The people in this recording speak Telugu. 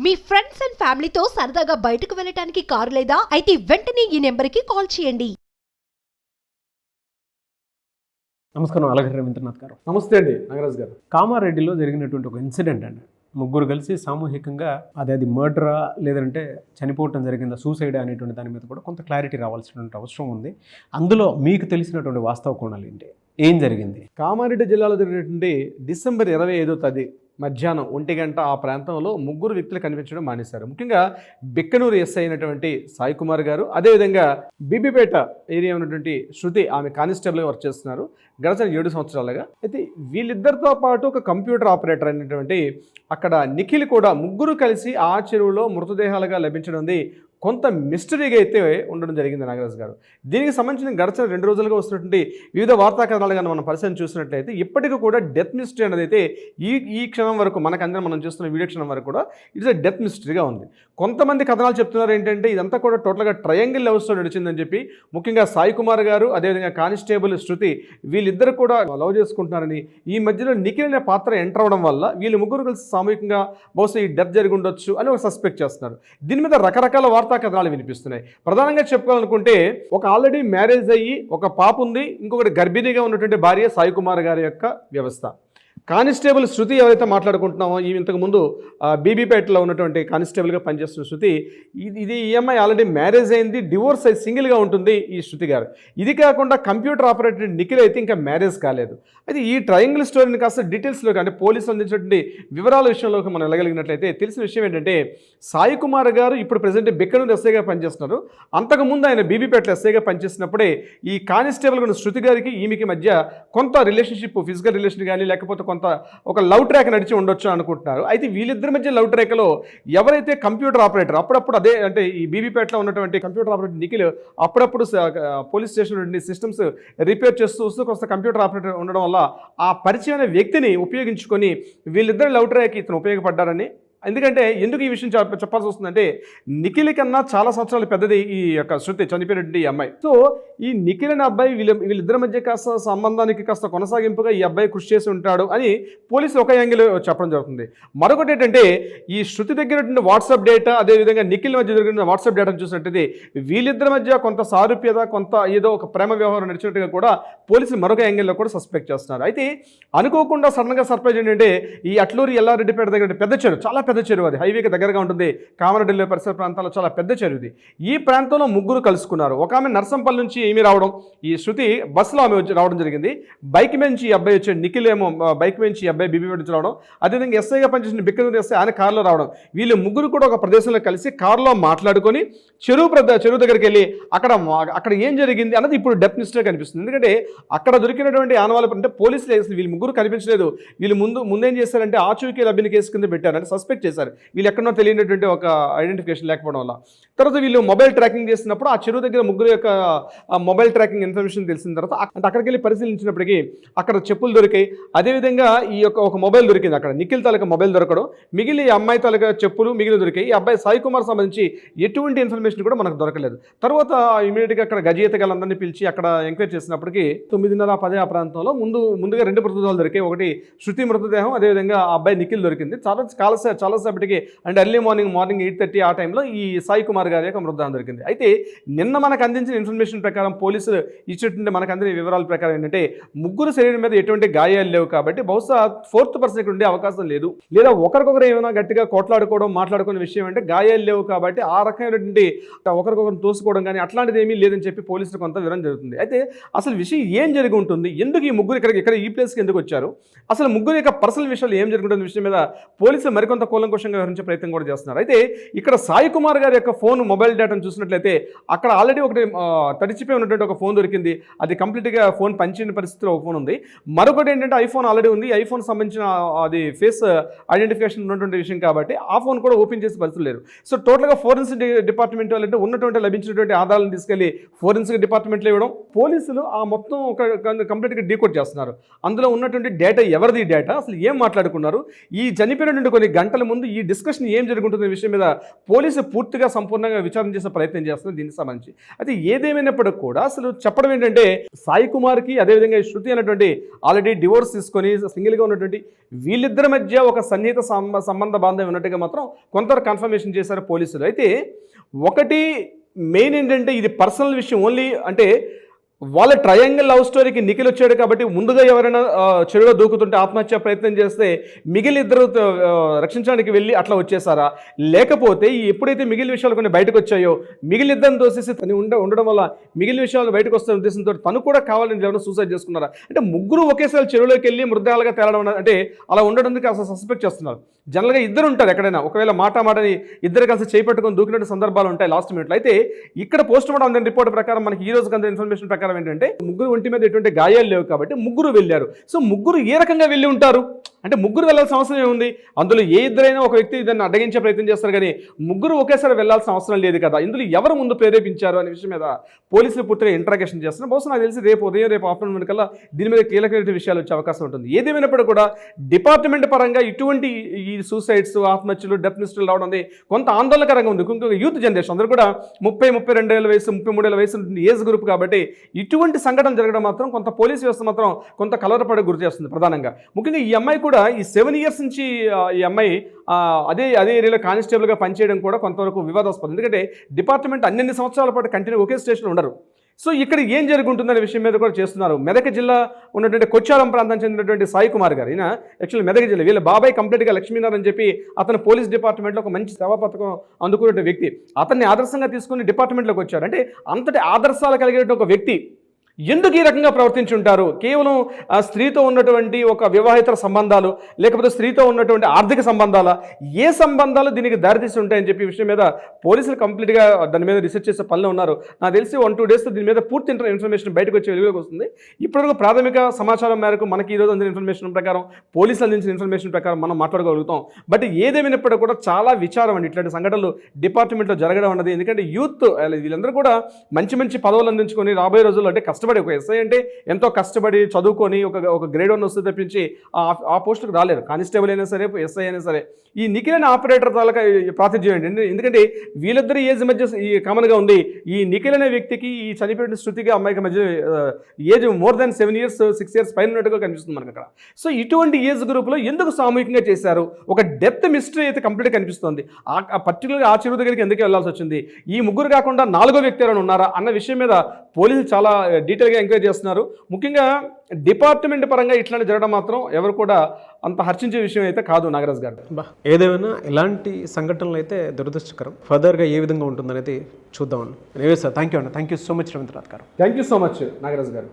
మీ ఫ్రెండ్స్ అండ్ ఫ్యామిలీతో సరదాగా బయటకు వెళ్ళటానికి కారు లేదా అయితే వెంటనే ఈ నెంబర్కి కాల్ చేయండి. నమస్కారం అలగడ్డ రవీంద్రనాథ్ గారు. నమస్తే అండి నాగరాజ్ గారు. కామారెడ్డిలో జరిగినటువంటి ఒక ఇన్సిడెంట్ అండి. ముగ్గురు కలిసి సామూహికంగా అది మర్డరా లేదంటే చనిపోవటం జరిగిందా, సూసైడ్ అనేటువంటి దాని మీద కూడా కొంత క్లారిటీ రావాల్సినటువంటి అవసరం ఉంది. అందులో మీకు తెలిసినటువంటి వాస్తవ కోణాలు ఏంటి, ఏం జరిగింది? కామారెడ్డి జిల్లాలో జరిగినటువంటి డిసెంబర్ 25వ తేదీ మధ్యాహ్నం 1 గంట ఆ ప్రాంతంలో ముగ్గురు వ్యక్తులు కనిపించడం మానేశారు. ముఖ్యంగా బిక్కనూరు ఎస్ఐ అయినటువంటి సాయి కుమార్ గారు, అదేవిధంగా బీబీపేట ఏరియా ఉన్నటువంటి శృతి, ఆమె కానిస్టేబుల్గా వర్క్ చేస్తున్నారు గడిచిన 7 సంవత్సరాలుగా. అయితే వీళ్ళిద్దరితో పాటు ఒక కంప్యూటర్ ఆపరేటర్ అయినటువంటి అక్కడ నిఖిల్ కూడా ముగ్గురు కలిసి ఆ చెరువులో మృతదేహాలుగా లభించడం కొంత మిస్టరీగా అయితే ఉండడం జరిగింది నాగరాజ్ గారు. దీనికి సంబంధించిన గడిచిన 2 రోజులుగా వస్తున్నటువంటి వివిధ వార్తా కథనాలు కానీ మనం పరిశీలన చూసినట్లయితే ఇప్పటికీ కూడా డెత్ మిస్టరీ అనేది అయితే ఈ క్షణం వరకు మనకందరం మనం చూస్తున్న వీడియో క్షణం వరకు కూడా ఇట్స్ డెత్ మిస్టరీగా ఉంది. కొంతమంది కథనాలు చెప్తున్నారు ఏంటంటే ఇదంతా కూడా టోటల్గా ట్రయాంగిల్ లవ్ స్టోరీ నడిచిందని చెప్పి, ముఖ్యంగా సాయి కుమార్ గారు అదేవిధంగా కానిస్టేబుల్ శృతి వీళ్ళిద్దరు కూడా లవ్ చేసుకుంటున్నారని, ఈ మధ్యలో నిఖిల్ అనే పాత్ర ఎంటర్ అవడం వల్ల వీళ్ళు ముగ్గురు కలిసి సామూహికంగా బహుశా ఈ డెత్ జరిగి ఉండొచ్చు అని ఒక సస్పెక్ట్ చేస్తున్నారు. దీని మీద రకరకాల వార్తా కథనాలు వినిపిస్తున్నాయి. ప్రధానంగా చెప్పుకోవాలనుకుంటే ఒక ఆల్రెడీ మ్యారేజ్ అయ్యి ఒక పాప ఉంది, ఇంకొకటి గర్భిణీగా ఉన్నటువంటి భార్య సాయి కుమార్ గారి యొక్క వ్యవస్థ. కానిస్టేబుల్ శృతి ఎవరైతే మాట్లాడుకుంటున్నామో, ఈ ఇంతకుముందు బీబీపేటలో ఉన్నటువంటి కానిస్టేబుల్గా పనిచేస్తున్న శృతి, ఇది ఈఎంఐ ఆల్రెడీ మ్యారేజ్ అయింది, డివోర్స్ అయి సింగిల్గా ఉంటుంది ఈ శృతి గారు. ఇది కాకుండా కంప్యూటర్ ఆపరేటర్ నిఖిల్ అయితే ఇంకా మ్యారేజ్ కాలేదు. అయితే ఈ ట్రయాంగిల్ స్టోరీని కాస్త డీటెయిల్స్లోకి అంటే పోలీసులు అందించినటువంటి వివరాల విషయంలోకి మనం వెళ్ళగలిగినట్లయితే తెలిసిన విషయం ఏంటంటే సాయి కుమార్ గారు ఇప్పుడు ప్రెసెంట్ బిక్కనూరు ఎస్ఐగా పనిచేస్తున్నారు. అంతకుముందు ఆయన బీబీపేటలో ఎస్ఐగా పనిచేసినప్పుడే ఈ కానిస్టేబుల్ ఉన్న శృతి గారికి ఈమెకి మధ్య కొంత రిలేషన్షిప్, ఫిజికల్ రిలేషన్ కానీ లేకపోతే కొంత ఒక లవ్ ట్రాక్ నడిచి ఉండొచ్చు అనుకుంటున్నారు. అయితే వీళ్ళిద్దరి మధ్య లవ్ ట్రాక్లో ఎవరైతే కంప్యూటర్ ఆపరేటర్ అప్పుడప్పుడు అదే అంటే ఈ బీబీపేటలో ఉన్నటువంటి కంప్యూటర్ ఆపరేటర్ నిఖిల్ అప్పుడప్పుడు పోలీస్ స్టేషన్ సిస్టమ్స్ రిపేర్ చేస్తూ కొంత కంప్యూటర్ ఆపరేటర్ ఉండడం వల్ల ఆ పరిచయమైన వ్యక్తిని ఉపయోగించుకొని వీళ్ళిద్దరు లవ్ ట్రాక్ ఇతను ఉపయోగపడ్డారని. ఎందుకంటే ఎందుకు ఈ విషయం చెప్పాల్సి వస్తుందంటే నిఖిల్ కన్నా చాలా సంవత్సరాలు పెద్దది ఈ యొక్క శృతి, చనిపోయినటువంటి ఈ అమ్మాయి. సో ఈ నిఖిల్ అనే అబ్బాయి వీళ్ళిద్దరి మధ్య కాస్త సంబంధానికి కాస్త కొనసాగింపుగా ఈ అబ్బాయి కృషి చేసి ఉంటాడు అని పోలీసులు ఒక యాంగిల్ చెప్పడం జరుగుతుంది. మరొకటి ఏంటంటే ఈ శృతి దగ్గర వాట్సాప్ డేటా, అదేవిధంగా నిఖిల్ మధ్య జరిగిన వాట్సాప్ డేటాను చూసినట్టయితే వీళ్ళిద్దరి మధ్య కొంత సారూప్యత, కొంత ఏదో ఒక ప్రేమ వ్యవహారం నడిచినట్టుగా కూడా పోలీసులు మరొక యాంగిల్లో కూడా సస్పెక్ట్ చేస్తున్నారు. అయితే అనుకోకుండా సడన్గా సర్ప్రైజ్ ఏంటంటే ఈ అట్లూరి ఎల్లారెడ్డిపేట దగ్గర పెద్ద చెరువు, చాలా పెద్ద చెరువు, అది హైవేకి దగ్గరగా ఉంటుంది. కామారెడ్డి పరిసర ప్రాంతాల్లో చాలా పెద్ద చెరువుది. ఈ ప్రాంతంలో ముగ్గురు కలుసుకున్నారు. ఒక ఆమె నర్సంపల్లి నుంచి ఏమి రావడం, ఈ శృతి బస్సులో ఆమె రావడం జరిగింది. బైక్ నుంచి ఈ అబ్బాయి వచ్చాడు, నిఖిల్ ఏమో బైక్ నుంచి ఈ అబ్బాయి బీబీపేట నుంచి రావడం, అదేవిధంగా ఎస్ఐగా పనిచేసిన బిక్కనూరు ఎస్ఐ ఆయన కారులో రావడం. వీళ్ళు ముగ్గురు కూడా ఒక ప్రదేశంలో కలిసి కారులో మాట్లాడుకొని చెరువు దగ్గరికి వెళ్ళి అక్కడ ఏం జరిగింది అన్నది ఇప్పుడు డెత్ మిస్టరీ కనిపిస్తుంది. ఎందుకంటే అక్కడ దొరికినటువంటి ఆనవాళ్ళు అంటే పోలీసులు వీళ్ళు ముగ్గురు కనిపించలేదు. వీళ్ళు ముందేం చేశారంటే ఆచూకీ లభ్యని కేసు కింద పెట్టారంటే సస్పెక్ట్ చేశారు. వీళ్ళు ఎక్కడో తెలియనటువంటి ఒక ఐడెంటిఫికేషన్ లేకపోవడం వల్ల. తర్వాత వీళ్ళు మొబైల్ ట్రాకింగ్ చేసినప్పుడు ఆ చెరువు దగ్గర ముగ్గురు యొక్క మొబైల్ ట్రాకింగ్ ఇన్ఫర్మేషన్ తెలిసిన తర్వాత అక్కడికి వెళ్ళి పరిశీలించినప్పటికీ అక్కడ చెప్పులు దొరికాయి. అదేవిధంగా ఈ యొక్క ఒక మొబైల్ దొరికింది. అక్కడ నిఖిల్ తాలూకా మొబైల్ దొరకడం, మిగిలిన ఈ అమ్మాయి తాలూకా చెప్పులు మిగిలిన దొరికాయి. ఈ అబ్బాయి సాయి కుమార్ సంబంధించి ఎటువంటి ఇన్ఫర్మేషన్ కూడా మనకు దొరకలేదు. తర్వాత ఇమీడియట్గా అక్కడ గజయితగాళ్ళందరినీ పిలిచి అక్కడ ఎంక్వైరీ చేసినప్పటికీ 9:30-10 ఆ ప్రాంతంలో ముందుగా 2 మృతదేహాలు దొరికాయి. ఒకటి శృతి మృతదేహం, అదేవిధంగా ఆ అబ్బాయి నిఖిల్ దొరికింది. చాలాసేపటికి అంటే ఎర్లీ మార్నింగ్ 8:30 ఆ టైంలో ఈ సాయి కుమార్ గారి యొక్క మృతదేహం దొరికింది. అయితే నిన్న మనకు అందించిన ఇన్ఫర్మేషన్ ప్రకారం పోలీసులు ఇచ్చినటువంటి మనకు అందిన వివరాల ప్రకారం ఏంటంటే ముగ్గురు శరీరం మీద ఎటువంటి గాయాలు లేవు కాబట్టి బహుశా 4th పర్సన్ ఉండే అవకాశం లేదు, లేదా ఒకరికొకరు ఏమైనా గట్టిగా కొట్లాడుకోవడం మాట్లాడుకునే విషయం అంటే గాయాలు లేవు కాబట్టి ఆ రకమైనటువంటి ఒకరికొకరు తోసుకోవడం కానీ అట్లాంటిది ఏమీ లేదని చెప్పి పోలీసులు కొంత వివరం జరుగుతుంది. అయితే అసలు విషయం ఏం జరిగి ఉంటుంది, ఎందుకు ఈ ముగ్గురు ఇక్కడ ఈ ప్లేస్కి ఎందుకు వచ్చారు, అసలు ముగ్గురు యొక్క పర్సనల్ విషయాలు ఏం జరుగుతుంది విషయం మీద పోలీసులు మరికొంత కూలంకుషంగా వివరించే ప్రయత్నం కూడా చేస్తున్నారు. అయితే ఇక్కడ సాయి కుమార్ గారి యొక్క ఫోన్ మొబైల్ డేటాను చూసినట్లయితే అక్కడ ఆల్రెడీ ఒకటి తడిచిపోయి ఉన్నటువంటి ఒక ఫోన్ దొరికింది. అది కంప్లీట్గా ఫోన్ పంచిన పరిస్థితిలో ఒక ఫోన్ ఉంది. మరొకటి ఏంటంటే ఐఫోన్ ఆల్రెడీ ఉంది. ఐఫోన్ సంబంధించిన అది ఫేస్ ఐడెంటిఫికేషన్ ఉన్నటువంటి విషయం కాబట్టి ఆ ఫోన్ కూడా ఓపెన్ చేసే పరిస్థితులు లేరు. సో టోటల్గా ఫోరెన్సిక్ డిపార్ట్మెంట్ వాళ్ళంటే ఉన్నటువంటి లభించినటువంటి ఆధారాలను తీసుకెళ్లి ఫోరెన్సిక్ డిపార్ట్మెంట్లో ఇవ్వడం, పోలీసులు ఆ మొత్తం ఒక కంప్లీట్గా డీకోడ్ చేస్తున్నారు. అందులో ఉన్నటువంటి డేటా ఎవరిది, డేటా అసలు ఏం మాట్లాడుకున్నారు, ఈ చనిపోయినటువంటి కొన్ని గంటల ముందు ఈ డిస్కషన్ ఏం జరుగుతుందనే విషయం మీద పోలీసు పూర్తిగా సంపూర్ణంగా విచారణ చేసే ప్రయత్నం చేస్తున్నారు దీనికి సంబంధించి. అయితే ఏదేమైనప్పటికీ కూడా అసలు చెప్పడం ఏంటంటే సాయి కుమార్కి అదేవిధంగా శృతి అనేటువంటి ఆల్రెడీ డివోర్స్ తీసుకొని సింగిల్గా ఉన్నటువంటి వీళ్ళిద్దరి మధ్య ఒక సన్నిహిత సంబంధ బాంధవ్యం ఉన్నట్టుగా మాత్రం కొంత కన్ఫర్మేషన్ చేశారు పోలీసులు. అయితే ఒకటి మెయిన్ ఏంటంటే ఇది పర్సనల్ విషయం ఓన్లీ, అంటే వాళ్ళ ట్రయాంగిల్ లవ్ స్టోరీకి నిఖిల్ వచ్చాడు కాబట్టి ముందుగా ఎవరైనా చెరువులో దూకుతుంటే ఆత్మహత్య ప్రయత్నం చేస్తే మిగిలిన ఇద్దరు రక్షించడానికి వెళ్ళి అట్లా వచ్చేసారా, లేకపోతే ఎప్పుడైతే మిగిలిన విషయాలు కొన్ని బయటకు వచ్చాయో మిగిలిన ఇద్దరిని తోసేసి తను ఉండడం వల్ల మిగిలిన విషయాలు బయటకు వస్తున్న ఉద్దేశంతో తను కూడా కావాలని ఎవరైనా సూసైడ్ చేసుకున్నారా, అంటే ముగ్గురు ఒకేసారి చెరువులోకి వెళ్ళి మృతదేహాలుగా తేలడం అంటే అలా ఉండడానికి అసలు సస్పెక్ట్ చేస్తున్నారు. జనరల్గా ఇద్దరు ఉంటారు ఎక్కడైనా, ఒకవేళ మాటని ఇద్దరు కలిసి చేపట్టుకొని దూకినట్టు సందర్భాలు ఉంటాయి లాస్ట్ మినిట్లో. అయితే ఇక్కడ పోస్ట్ మార్టం రిపోర్ట్ ప్రకారం మనకి ఈ రోజు కొంత ఇన్ఫర్మేషన్ ప్రకారం ఏంటంటే ముగ్గురు ఒంటి మీద ఎటువంటి గాయాలు లేవు కాబట్టి ముగ్గురు వెళ్ళారు. సో ముగ్గురు ఏ రకంగా వెళ్ళి ఉంటారు అంటే ముగ్గురు వెళ్ళాల్సిన అవసరం ఏముంది, అందులో ఏ ఇద్దరైనా ఒక వ్యక్తి దాన్ని అడ్డగించే ప్రయత్నం చేస్తారు కానీ ముగ్గురు ఒకేసారి వెళ్ళాల్సిన అవసరం లేదు కదా. ఇందులో ఎవరు ముందు ప్రేరేపించారు అనే విషయం మీద పోలీసులు పూర్తిగా ఇంట్రాగేషన్ చేస్తున్నారు. బహుశా నాకు తెలిసి రేపు ఉదయం రేపు ఆఫ్టర్నూన్ కల్లా దీని మీద కీలకమైన విషయాలు వచ్చే అవకాశం ఉంటుంది. ఏదేమైనప్పుడు కూడా డిపార్ట్మెంట్ పరంగా ఇటువంటి ఈ సూసైడ్స్ ఆత్మహత్యలు డెత్ లిస్టులు రావడం అనేది కొంత ఆందోళనకరంగా ఉంది. ఇంకొక యూత్ జనరేషన్ అందరూ కూడా 30-32 ఏళ్ళ వయసు 33 ఏళ్ళ వయసు ఏజ్ గ్రూప్ కాబట్టి ఇటువంటి సంఘటన జరగడం మాత్రం కొంత పోలీసు వ్యవస్థ మాత్రం కొంత కలవరపడే గురి చేస్తుంది. ప్రధానంగా ముఖ్యంగా ఈ అమ్మాయి కూడా ఈ 7 years నుంచి ఈ అమ్మాయి అదే ఏరియాలో కానిస్టేబుల్గా పనిచేయడం కూడా కొంతవరకు వివాదాస్పదం. ఎందుకంటే డిపార్ట్మెంట్ అన్ని సంవత్సరాల పాటు కంటిన్యూ ఒకే స్టేషన్లో ఉండరు. సో ఇక్కడ ఏం జరుగుతుందనే విషయం మీద కూడా చేస్తున్నారు. మెదక్ జిల్లా ఉన్నటువంటి కొచ్చారం ప్రాంతం చెందినటువంటి సాయి కుమార్ గారు, ఈయన యాక్చువల్లీ మెదక్ జిల్లా, వీళ్ళ బాబాయ్ కంప్లీట్గా లక్ష్మీనారాయణ అని చెప్పి అతను పోలీస్ డిపార్ట్మెంట్లో ఒక మంచి సేవా పథకం అందుకునే వ్యక్తి. అతన్ని ఆదర్శంగా తీసుకుని డిపార్ట్మెంట్లోకి వచ్చారు. అంటే అంతటి ఆదర్శాలు కలిగిన ఒక వ్యక్తి ఎందుకు ఈ రకంగా ప్రవర్తించి ఉంటారు? కేవలం స్త్రీతో ఉన్నటువంటి ఒక వివాహితర సంబంధాలు, లేకపోతే స్త్రీతో ఉన్నటువంటి ఆర్థిక సంబంధాల, ఏ సంబంధాలు దీనికి దారితీసి ఉంటాయని చెప్పి విషయం మీద పోలీసులు కంప్లీట్గా దాని మీద రీసెర్చ్ చేసే పనిలో ఉన్నారు. నాకు తెలిసి 1-2 days దీని మీద పూర్తి ఇన్ఫర్మేషన్ బయటకు వచ్చే వెలుగులోకి వస్తుంది. ఇప్పటివరకు ప్రాథమిక సమాచారం మేరకు మనకి ఈరోజు అందిన ఇన్ఫర్మేషన్ ప్రకారం, పోలీసులు అందించిన ఇన్ఫర్మేషన్ ప్రకారం మనం మాట్లాడగలుగుతాం. బట్ ఏదేమైనప్పటికీ కూడా చాలా విచారం అండి ఇట్లాంటి సంఘటనలు డిపార్ట్మెంట్లో జరగడం అన్నది. ఎందుకంటే యూత్ వీళ్ళందరూ కూడా మంచి పదవులు అందించుకొని రాబోయే రోజుల్లో అంటే కష్టపడి, ఒక ఎస్ఐ అంటే ఎంతో కష్టపడి చదువుకొని ఒక గ్రేడ్ 1 వస్తే తప్పించి ఆ పోస్టుకు రాలేరు. కానిస్టేబుల్ అయినా సరే, ఎస్ఐ అయినా సరే. ఈ నిఖిల్ అనే ఆపరేటర్ తాలూకా ప్రాతిధ్యం ఏంటి, ఎందుకంటే వీళ్ళిద్దరి ఏజ్ మధ్య ఈ కామన్గా ఉంది. ఈ నిఖిల్ అనే వ్యక్తికి ఈ చనిపోయిన శృతికి అమ్మాయికి మధ్య age more than 7 years 6 years పైన ఉన్నట్టుగా కనిపిస్తుంది మనకు అక్కడ. సో ఇటువంటి ఏజ్ గ్రూప్లో ఎందుకు సామూహికంగా చేశారు? ఒక డెప్త్ మిస్టరీ అయితే కంప్లీట్గా కనిపిస్తుంది. పర్టికులర్గా ఆ చెరువు దగ్గరికి ఎందుకు వెళ్లాల్సి వచ్చింది? ఈ ముగ్గురు కాకుండా 4వ వ్యక్తి ఎవరైనా ఉన్నారా అన్న విషయం మీద పోలీసులు చాలా డీటెయిల్గా ఎంక్వైరీ చేస్తున్నారు. ముఖ్యంగా డిపార్ట్మెంట్ పరంగా ఇట్లాంటి జరగడం మాత్రం ఎవరు కూడా అంత హర్షించే విషయం అయితే కాదు నాగరాజ్ గారు. ఏదేమైనా ఇలాంటి సంఘటనలు అయితే దురదృష్టకరం. ఫర్దర్గా ఏ విధంగా ఉంటుందనేది చూద్దామండి. Sir thank you so much Ravindranath garu. Thank you so much Nagaraj గారు.